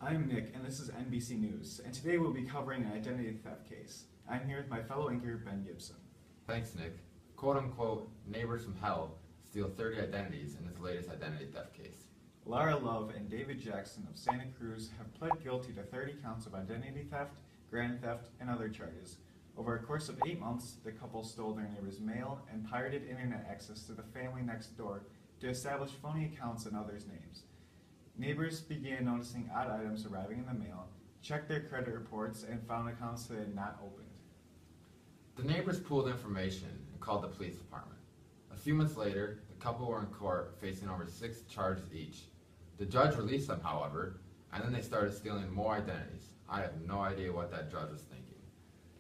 I'm Nick, and this is NBC News, and today we'll be covering an identity theft case. I'm here with my fellow anchor, Ben Gibson. Thanks, Nick. Quote-unquote, neighbors from hell steal 30 identities in its latest identity theft case. Lara Love and David Jackson of Santa Cruz have pled guilty to 30 counts of identity theft, grand theft, and other charges. Over a course of 8 months, the couple stole their neighbor's mail and pirated internet access to the family next door to establish phony accounts in others' names. Neighbors began noticing odd items arriving in the mail, checked their credit reports, and found accounts they had not opened. The neighbors pooled information and called the police department. A few months later, the couple were in court facing over 6 charges each. The judge released them, however, and then they started stealing more identities. I have no idea what that judge was thinking.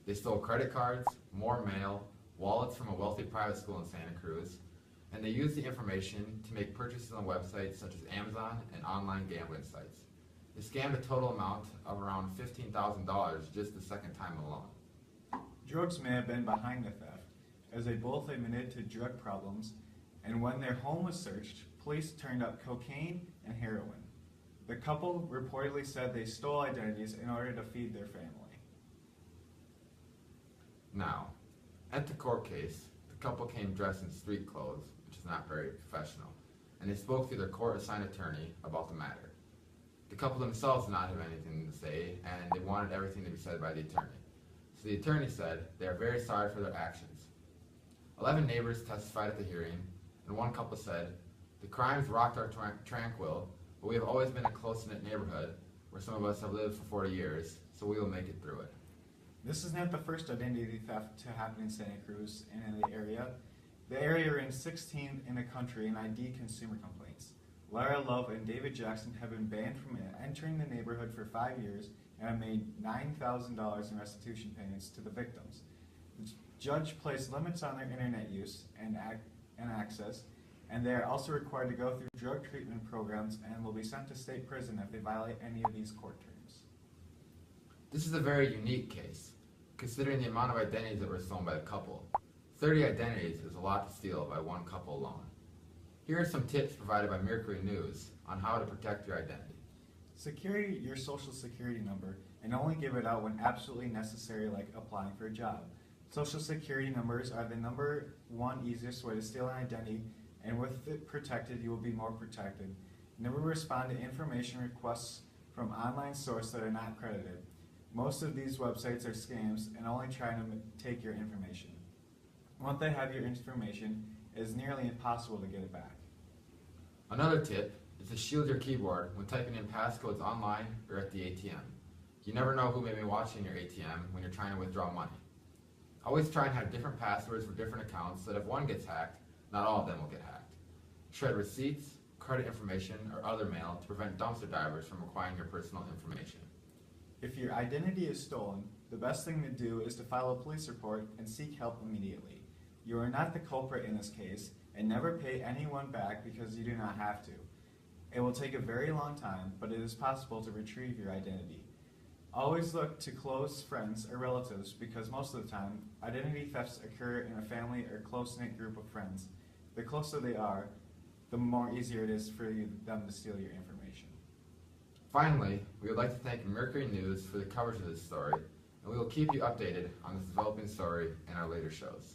They stole credit cards, more mail, wallets from a wealthy private school in Santa Cruz, and they used the information to make purchases on websites such as Amazon and online gambling sites. They scammed a total amount of around $15,000 just the second time alone. Drugs may have been behind the theft, as they both admitted to drug problems, and when their home was searched, police turned up cocaine and heroin. The couple reportedly said they stole identities in order to feed their family. Now, at the court case, the couple came dressed in street clothes, which is not very professional, and they spoke through their court-assigned attorney about the matter. The couple themselves did not have anything to say, and they wanted everything to be said by the attorney. So the attorney said they are very sorry for their actions. 11 neighbors testified at the hearing, and one couple said, "The crimes rocked our tranquil, but we have always been a close-knit neighborhood where some of us have lived for 40 years, so we will make it through it." This is not the first identity theft to happen in Santa Cruz and in the area. The area ranks 16th in the country in ID consumer complaints. Lara Love and David Jackson have been banned from entering the neighborhood for 5 years and have made $9,000 in restitution payments to the victims. The judge placed limits on their internet use and access, and they are also required to go through drug treatment programs and will be sent to state prison if they violate any of these court terms. This is a very unique case, considering the amount of identities that were stolen by the couple. 30 identities is a lot to steal by one couple alone. Here are some tips provided by Mercury News on how to protect your identity. Secure your social security number and only give it out when absolutely necessary, like applying for a job. Social security numbers are the number one easiest way to steal an identity, and with it protected, you will be more protected. Never respond to information requests from online sources that are not credited. Most of these websites are scams and only try to take your information. Once they have your information, it is nearly impossible to get it back. Another tip is to shield your keyboard when typing in passcodes online or at the ATM. You never know who may be watching your ATM when you're trying to withdraw money. Always try and have different passwords for different accounts so that if one gets hacked, not all of them will get hacked. Shred receipts, credit information, or other mail to prevent dumpster divers from acquiring your personal information. If your identity is stolen, the best thing to do is to file a police report and seek help immediately. You are not the culprit in this case, and never pay anyone back because you do not have to. It will take a very long time, but it is possible to retrieve your identity. Always look to close friends or relatives because most of the time, identity thefts occur in a family or close-knit group of friends. The closer they are, the more easier it is for them to steal your information. Finally, we would like to thank Mercury News for the coverage of this story, and we will keep you updated on this developing story in our later shows.